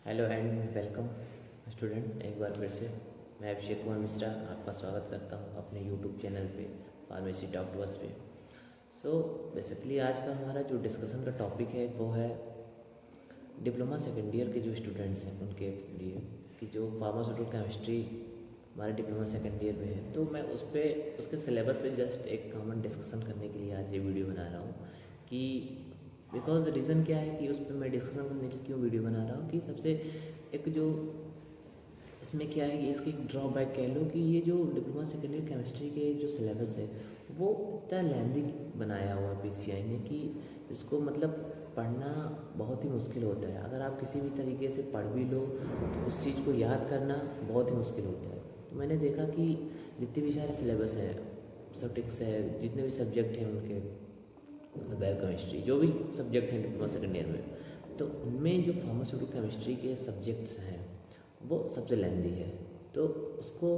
Hello and welcome student. एक बार फिर से मैं अभिषेक कुमार मिश्रा आपका स्वागत करता हूं अपने यूट्यूब चैनल पे फार्मेसी टॉक टू अस पे। सो बेसिकली आज का हमारा जो डिस्कशन का टॉपिक है वो है डिप्लोमा सेकेंड ईयर के जो स्टूडेंट्स हैं उनके लिए कि जो फार्मास्यूटिकल केमिस्ट्री हमारे डिप्लोमा सेकेंड ईयर में है। तो मैं उस पर उसके सिलेबस पे जस्ट एक कॉमन डिस्कशन करने के लिए आज ये वीडियो बना रहा हूँ कि बिकॉज रीज़न क्या है कि उस पर मैं डिस्कशन करने के लिए क्यों वीडियो बना रहा हूँ कि सबसे एक जो इसमें क्या है कि इसकी एक ड्रॉबैक कह लो कि ये जो डिप्लोमा सेकेंड ईयर केमिस्ट्री के जो सिलेबस है वो इतना लेंदी बनाया हुआ है पीसीआई ने कि इसको मतलब पढ़ना बहुत ही मुश्किल होता है। अगर आप किसी भी तरीके से पढ़ भी लो तो उस चीज़ को याद करना बहुत ही मुश्किल होता है। तो मैंने देखा कि जितने भी सारे सिलेबस हैं, स्टैटिक्स है, जितने भी सब्जेक्ट हैं उनके बायोकेमिस्ट्री जो भी सब्जेक्ट हैं डिप्लोमा सेकेंड ईयर में, तो उनमें जो फार्मास्यूटिकल केमिस्ट्री के सब्जेक्ट्स हैं वो सबसे लेंदी है। तो उसको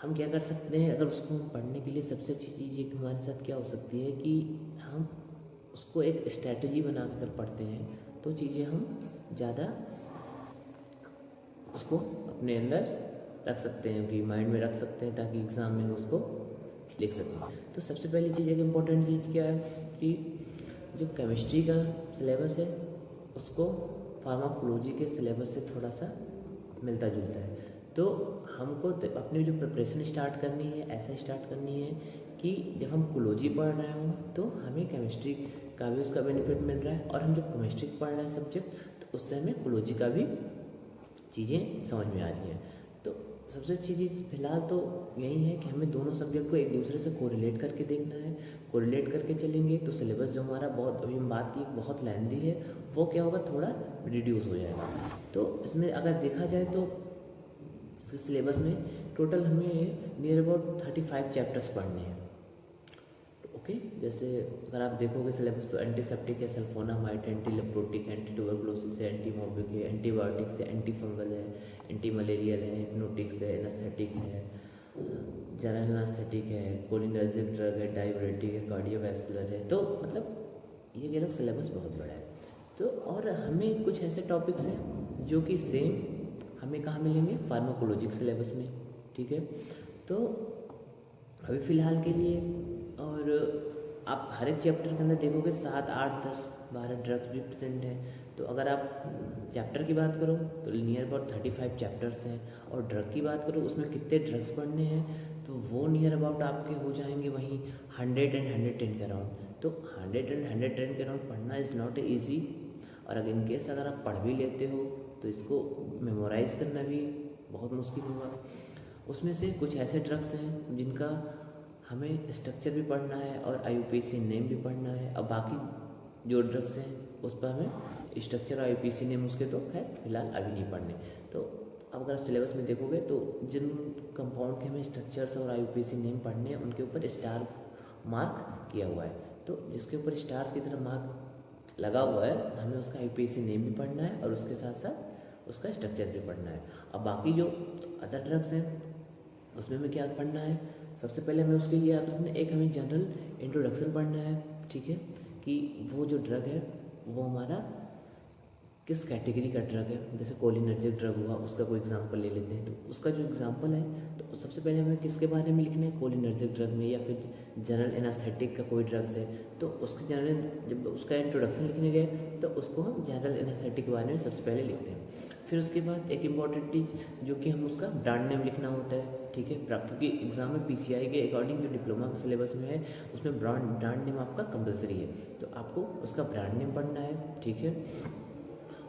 हम क्या कर सकते हैं, अगर उसको हम पढ़ने के लिए सबसे अच्छी चीज़ एक हमारे साथ क्या हो सकती है कि हम उसको एक स्ट्रैटेजी बना कर पढ़ते हैं तो चीज़ें हम ज़्यादा उसको अपने अंदर रख सकते हैं कि माइंड में रख सकते हैं ताकि एग्ज़ाम में उसको लिख सकें। तो सबसे पहली चीज़, एक इम्पॉर्टेंट चीज़ क्या है कि जो केमिस्ट्री का सिलेबस है उसको फार्माकोलॉजी के सिलेबस से थोड़ा सा मिलता जुलता है। तो हमको अपनी जो प्रिपरेशन स्टार्ट करनी है ऐसा स्टार्ट करनी है कि जब हम कोलॉजी पढ़ रहे हों तो हमें केमिस्ट्री का भी उसका बेनिफिट मिल रहा है, और हम जब केमिस्ट्री पढ़ रहे हैं सब्जेक्ट तो उससे हमें कोलॉजी का भी चीज़ें समझ में आ रही हैं। तो सबसे अच्छी चीज़ फिलहाल तो यही है कि हमें दोनों सब्जेक्ट को एक दूसरे से कोरिलेट करके देखना है। कोरिलेट करके चलेंगे तो सिलेबस जो हमारा बहुत अभी हम बात की बहुत लेंदी है वो क्या होगा, थोड़ा रिड्यूस हो जाएगा। तो इसमें अगर देखा जाए तो सिलेबस में टोटल हमें नियर अबाउट 35 चैप्टर्स पढ़ने हैं। ओके, जैसे अगर आप देखोगे सिलेबस तो एंटीसेप्टिक है, सल्फोनामाइड, एंटी लेप्रोटिक, एंटी ट्यूबरकुलोसिस है, एंटीमोबिक है, एंटीबायोटिक्स है, एंटी फंगल है, एंटी मलेरियल है, हिप्नोटिक्स है, एनेस्थेटिक है, जनरल एनेस्थेटिक है, कोलिनर्जिक ड्रग है, डायबिटिक है, कार्डियोवैस्कुलर है। तो मतलब ये कह लो सिलेबस बहुत बड़ा है। तो और हमें कुछ ऐसे टॉपिक्स हैं जो कि सेम हमें कहाँ मिलेंगे, फार्माकोलॉजी के सिलेबस में। ठीक है, तो अभी फ़िलहाल के लिए और आप हर एक चैप्टर के अंदर देखोगे 7, 8, 10, 12 ड्रग्स भी प्रेजेंट हैं। तो अगर आप चैप्टर की बात करो तो नियर अबाउट 35 चैप्टर्स हैं, और ड्रग की बात करो उसमें कितने ड्रग्स पढ़ने हैं तो वो नियर अबाउट आपके हो जाएंगे वहीं 100 एंड 110 के अराउंड। तो 100 एंड 110 के अराउंड पढ़ना इज़ नॉट ईजी, और अगर इन केस अगर आप पढ़ भी लेते हो तो इसको मेमोराइज़ करना भी बहुत मुश्किल होगा। उसमें से कुछ ऐसे ड्रग्स हैं जिनका हमें स्ट्रक्चर भी पढ़ना है और IUPAC नेम भी पढ़ना है। अब बाकी जो ड्रग्स हैं उस पर हमें स्ट्रक्चर और IUPAC नेम उसके तो खैर फिलहाल अभी नहीं पढ़ने। तो अब अगर आप सिलेबस में देखोगे तो जिन कंपाउंड के हमें स्ट्रक्चर्स और IUPAC नेम पढ़ने हैं उनके ऊपर स्टार मार्क किया हुआ है। तो जिसके ऊपर स्टार्स की तरह मार्क लगा हुआ है हमें उसका IUPAC नेम भी पढ़ना है और उसके साथ साथ उसका स्ट्रक्चर भी पढ़ना है। अब बाकी जो अदर ड्रग्स हैं उसमें हमें क्या पढ़ना है, सबसे पहले हमें उसके लिए याद रखना एक हमें जनरल इंट्रोडक्शन पढ़ना है। ठीक है, कि वो जो ड्रग है वो हमारा किस कैटेगरी का ड्रग है। जैसे कोलिनर्जिक ड्रग हुआ उसका कोई एग्जांपल ले लेते हैं, तो उसका जो एग्जांपल है तो सबसे पहले हमें किसके बारे में लिखना है, कोलिनर्जिक ड्रग में, या फिर जनरल एनास्थेटिक का कोई ड्रग्स है तो उसके जनरल जब उसका इंट्रोडक्शन लिखने गए तो उसको हम जनरल एनास्थेटिक के बारे में सबसे पहले लिखते हैं। फिर उसके बाद एक इम्पॉर्टेंट चीज़ जो कि हम उसका ब्रांड नेम लिखना होता है। ठीक है, क्योंकि एग्जाम में PCI के अकॉर्डिंग जो डिप्लोमा के सिलेबस में है उसमें ब्रांड नेम आपका कंपलसरी है, तो आपको उसका ब्रांड नेम पढ़ना है। ठीक है,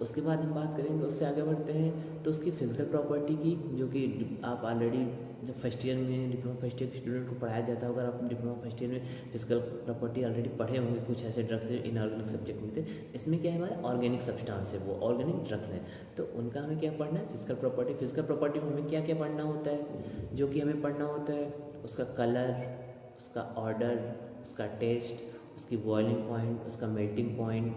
उसके बाद हम बात करेंगे, उससे आगे बढ़ते हैं तो उसकी फिजिकल प्रॉपर्टी की, जो कि आप ऑलरेडी जब फर्स्ट ईयर में डिप्लोमा फर्स्ट ईयर के स्टूडेंट को पढ़ाया जाता है, अगर आप डिप्लोमा फर्स्ट ईयर में फिजिकल प्रॉपर्टी ऑलरेडी पढ़े होंगे, कुछ ऐसे ड्रग्स इनऑर्गेनिक सब्जेक्ट में थे। इसमें क्या है, हमारे ऑर्गेनिक सब्सटेंस है, वो ऑर्गेनिक ड्रग्स हैं, तो उनका हमें क्या पढ़ना है, फिजिकल प्रॉपर्टी। फिजिकल प्रॉपर्टी में हमें क्या क्या पढ़ना होता है, जो कि हमें पढ़ना होता है उसका कलर, उसका ऑर्डर, उसका टेस्ट, उसकी बॉइलिंग पॉइंट, उसका मेल्टिंग पॉइंट,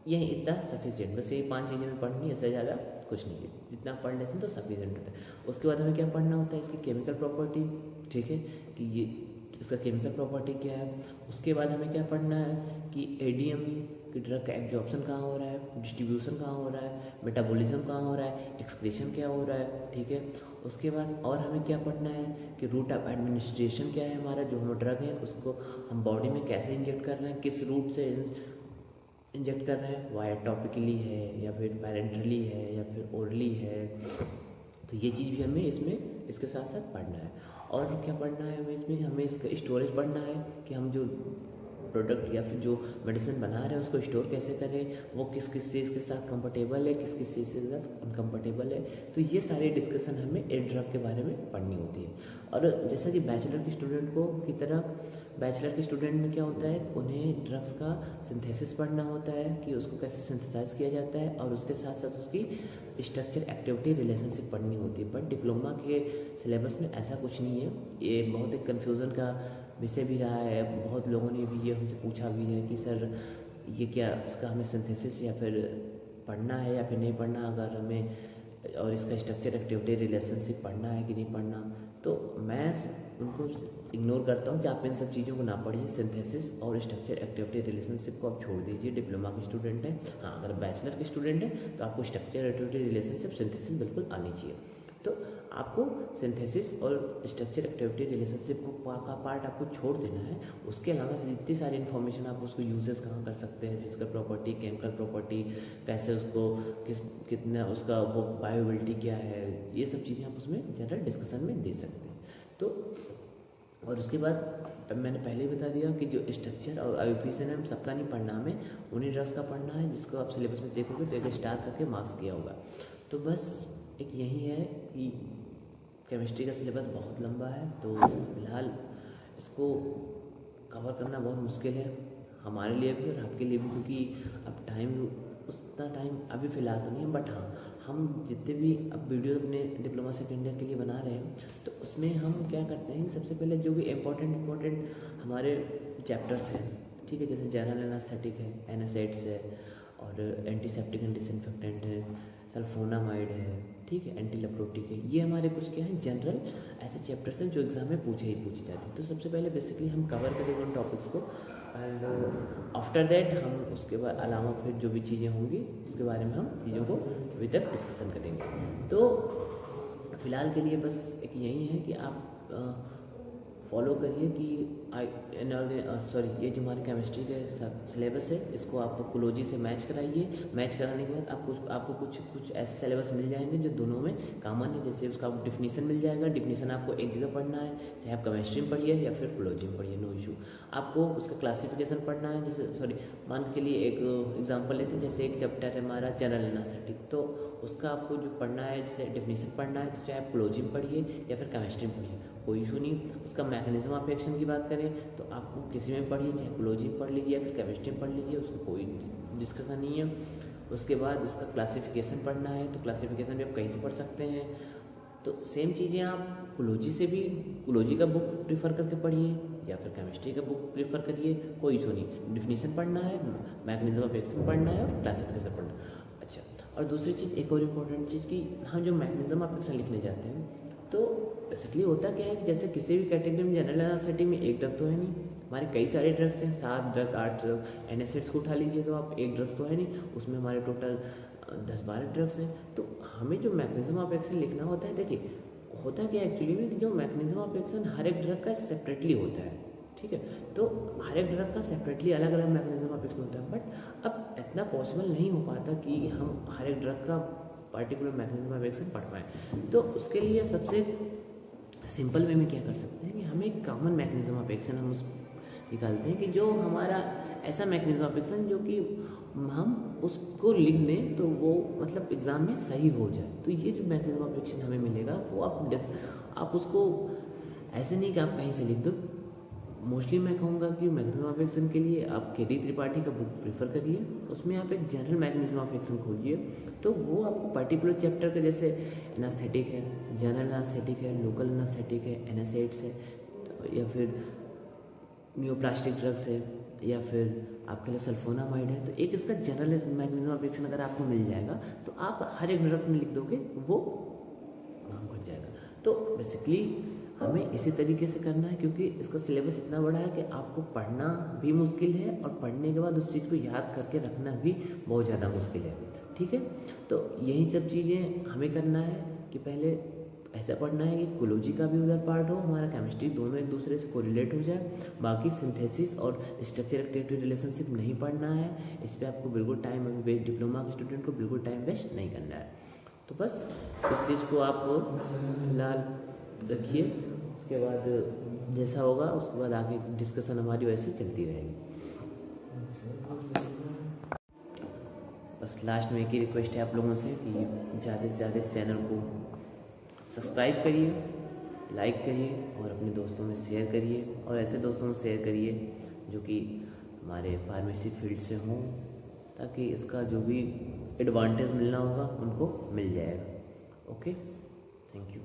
यही इतना सफिशिएंट, बस ये 5 चीज़ें हमें पढ़नी है, इससे ज़्यादा कुछ नहीं है, जितना पढ़ लेते हैं तो सफिशिएंट होता है। उसके बाद हमें क्या पढ़ना होता है, इसकी केमिकल प्रॉपर्टी। ठीक है, कि ये इसका केमिकल प्रॉपर्टी क्या है। उसके बाद हमें क्या पढ़ना है कि ADM कि ड्रग का एब्जॉर्प्शन कहाँ हो रहा है, डिस्ट्रीब्यूशन कहाँ हो रहा है, मेटाबॉलिज्म कहाँ हो रहा है, एक्सक्रीशन क्या हो रहा है, ठीक है। उसके बाद और हमें क्या पढ़ना है कि रूट ऑफ एडमिनिस्ट्रेशन क्या है हमारा, जो हम ड्रग है उसको हम बॉडी में कैसे इंजेक्ट कर रहे हैं, किस रूट से इंजेक्ट कर रहे हैं, वाया टॉपिकली है या फिर पैरेंटली है या फिर ओरली है। तो ये चीज़ भी हमें इसमें इसके साथ साथ पढ़ना है। और क्या पढ़ना है हमें इसमें, हमें इसका स्टोरेज पढ़ना है कि हम जो प्रोडक्ट या फिर जो मेडिसिन बना रहे हैं उसको स्टोर कैसे करें, वो किस किस चीज़ के साथ कंफर्टेबल है, किस किस चीज़ के साथ अनकम्फर्टेबल है। तो ये सारी डिस्कशन हमें एक ड्रग के बारे में पढ़नी होती है। और जैसा कि बैचलर के स्टूडेंट को की तरह बैचलर के स्टूडेंट में क्या होता है, उन्हें ड्रग्स का सिंथेसिस पढ़ना होता है कि उसको कैसे सिंथेसाइज किया जाता है, और उसके साथ साथ उसकी स्ट्रक्चर एक्टिविटी रिलेशनशिप पढ़नी होती है। बट डिप्लोमा के सिलेबस में ऐसा कुछ नहीं है। ये बहुत एक कन्फ्यूज़न का विषय भी रहा है। बहुत लोगों ने भी ये हमसे पूछा भी है कि सर ये क्या इसका हमें सिंथेसिस या फिर पढ़ना है या फिर नहीं पढ़ना, अगर हमें और इसका स्ट्रक्चर एक्टिविटी रिलेशनशिप पढ़ना है कि नहीं पढ़ना। तो मैं उनको इग्नोर करता हूँ कि आप इन सब चीज़ों को ना पढ़िए। सिंथेसिस और स्ट्रक्चर एक्टिविटी रिलेशनशिप को आप छोड़ दीजिए, डिप्लोमा के स्टूडेंट हैं। हाँ, अगर बैचलर के स्टूडेंट हैं तो आपको स्ट्रक्चर एक्टिविटी रिलेशनशिप सिंथेसिस बिल्कुल आनी चाहिए। तो आपको सिंथेसिस और स्ट्रक्चर एक्टिविटी रिलेशनशिप का पार्ट आपको छोड़ देना है। उसके अलावा जितनी सारी इन्फॉर्मेशन आप उसको यूजेस कहाँ कर सकते हैं, फिजिकल प्रॉपर्टी, केमिकल प्रॉपर्टी, कैसे उसको कितना उसका वो बायोबिलिटी क्या है, ये सब चीज़ें आप उसमें जनरल डिस्कशन में दे सकते हैं। तो और उसके बाद मैंने पहले ही बता दिया कि जो स्ट्रक्चर और आईयूपीएस है हम सबका नहीं पढ़ना, हमें उन्हीं ड्रग्स का पढ़ना है जिसको आप सिलेबस में देखोगे तो एक स्टार करके मार्क्स किया होगा। तो बस एक यही है कि केमिस्ट्री का सिलेबस बहुत लंबा है, तो फिलहाल इसको कवर करना बहुत मुश्किल है हमारे लिए भी और आपके लिए भी, क्योंकि अब टाइम उतना टाइम अभी फ़िलहाल तो नहीं है। बट हाँ, हम जितने भी अब वीडियो अपने डिप्लोमा सेकेंड ईयर के लिए बना रहे हैं तो उसमें हम क्या करते हैं कि सबसे पहले जो भी इम्पोर्टेंट हमारे चैप्टर्स हैं, ठीक है, जैसे जनरल एनेस्थेटिक है, एनासेट्स है, और एंटीसेप्टिक एंड डिसइंफेक्टेंट है, सल्फोनामाइड है, ठीक है, एंटी लेप्रोटिक है, ये हमारे कुछ क्या हैं जनरल ऐसे चैप्टर्स हैं जो एग्जाम में पूछी जाते हैं। तो सबसे पहले बेसिकली हम कवर करेंगे उन टॉपिक्स को, एंड आफ्टर दैट हम उसके बाद अलावा फिर जो भी चीज़ें होंगी उसके बारे में हम चीज़ों को अभी तक डिस्कशन करेंगे। तो फ़िलहाल के लिए बस एक यही है कि आप फॉलो करिए कि ये जो हमारी केमिस्ट्री के सिलेबस है इसको आप कोलॉजी से मैच कराइए। मैच कराने के बाद आपको कुछ ऐसे सिलेबस मिल जाएंगे जो दोनों में कॉमन है। जैसे उसका आपको डिफिनीसन मिल जाएगा, डिफिनीसन आपको एक जगह पढ़ना है, चाहे आप केमिस्ट्री में पढ़िए या फिर कोलॉजी में पढ़िए, नो इशू। आपको उसका क्लासिफिकेशन पढ़ना है, जैसे मान के चलिए एक एग्जाम्पल लेते हैं, जैसे एक चैप्टर है हमारा जनरल एनेस्थेटिक, तो उसका आपको जो पढ़ना है जैसे डिफिनीसन पढ़ना है, तो चाहे आप कोलॉजी में पढ़िए या फिर केमिस्ट्री में पढ़िए, कोई इशू नहीं। उसका मैकेनिज्म ऑफ एक्शन की बात करें तो आपको किसी में पढ़िए, चाहे कोलॉजी में पढ़ लीजिए या फिर केमिस्ट्री में पढ़ लीजिए, उसको कोई डिस्कशन नहीं है। उसके बाद उसका क्लासिफिकेशन पढ़ना है, तो क्लासिफिकेशन भी आप कहीं से पढ़ सकते हैं। तो सेम चीज़ें आप कोलॉजी से भी कोलॉजी का बुक प्रीफर करके पढ़िए या फिर केमिस्ट्री का बुक प्रीफर करिए, कोई इशू नहीं। डिफिनीशन पढ़ना है, मैकेनिज्म ऑफ एक्शन पढ़ना है और क्लासिफिकेशन पढ़ना है। अच्छा, और दूसरी चीज़, एक और इम्पोर्टेंट चीज़ कि हम जो मैकेनिज्म ऑफ एक्शन लिखने जाते हैं तो बेसिकली होता क्या है कि जैसे किसी भी कैटेगरी में जनरल एनेस्थेटिक में एक ड्रग तो है नहीं, हमारे कई सारे ड्रग्स हैं, 7 ड्रग 8 ड्रग, एनासेट्स को उठा लीजिए तो आप एक ड्रग्स तो है नहीं, उसमें हमारे टोटल 10-12 ड्रग्स हैं। तो हमें जो मैकेनिज्म ऑफ एक्शन लिखना होता है, देखिए होता क्या है एक्चुअली में, जो मैकेनिज्म ऑफ एक्शन हर एक ड्रग का सेपरेटली होता है, ठीक है। तो हर एक ड्रग का सेपरेटली अलग अलग मैकेनिज्म ऑफ एक्शन होता है, बट अब इतना पॉसिबल नहीं हो पाता कि हम हर एक ड्रग का पार्टिकुलर मैकेनिज्म ऑफ एक्शन पढ़ पाएँ। तो उसके लिए सबसे सिंपल वे में क्या कर सकते हैं कि हमें एक कॉमन मैकेनिज्म ऑफ एक्शन हम उस निकालते हैं कि जो हमारा ऐसा मैकेनिज्म ऑफ एक्शन जो कि हम उसको लिख दें तो वो मतलब एग्ज़ाम में सही हो जाए। तो ये जो मैकेनिज्म ऑफ एक्शन हमें मिलेगा वो आप उसको ऐसे नहीं कि आप कहीं से लिख दो। मोस्टली मैं कहूँगा कि मैकेनिज्म ऑफ एक्शन के लिए आप के डी त्रिपाठी का बुक प्रीफर करिए, उसमें आप एक जनरल मैकेनिज्म ऑफ एक्शन खोजिए, तो वो आपको पर्टिकुलर चैप्टर के जैसे एनास्थेटिक है, जनरल एनास्थेटिक है, लोकल एनास्थेटिक है, एनासेट्स है, या फिर नियोप्लास्टिक ड्रग्स है, या फिर आपके लिए सल्फोनामाइड है, तो एक इसका जनरल मैकेनिज्म ऑफ एक्शन अगर आपको मिल जाएगा तो आप हर एक ड्रग्स में लिख दोगे वो काम कर जाएगा। तो बेसिकली हमें इसी तरीके से करना है, क्योंकि इसका सिलेबस इतना बड़ा है कि आपको पढ़ना भी मुश्किल है और पढ़ने के बाद उस चीज़ को याद करके रखना भी बहुत ज़्यादा मुश्किल है। ठीक है, तो यही सब चीज़ें हमें करना है कि पहले ऐसा पढ़ना है कि कोलॉजी का भी उधर पार्ट हो, हमारा केमिस्ट्री दोनों एक दूसरे से कोरिलेट हो जाए। बाकी सिंथेसिस और स्ट्रक्चर एक्टिविटी रिलेशनशिप नहीं पढ़ना है, इस पर आपको बिल्कुल टाइम, अभी डिप्लोमा के स्टूडेंट को बिल्कुल टाइम वेस्ट नहीं करना है। तो बस इस चीज़ को आप फिलहाल रखिए, उसके बाद जैसा होगा उसके बाद आगे डिस्कशन हमारी वैसे चलती रहेगी। बस लास्ट में एक ही रिक्वेस्ट है आप लोगों से कि ज़्यादा से ज़्यादा इस चैनल को सब्सक्राइब करिए, लाइक करिए और अपने दोस्तों में शेयर करिए, और ऐसे दोस्तों में शेयर करिए जो कि हमारे फार्मेसी फील्ड से हों, ताकि इसका जो भी एडवांटेज मिलना होगा उनको मिल जाएगा। Okay, thank you.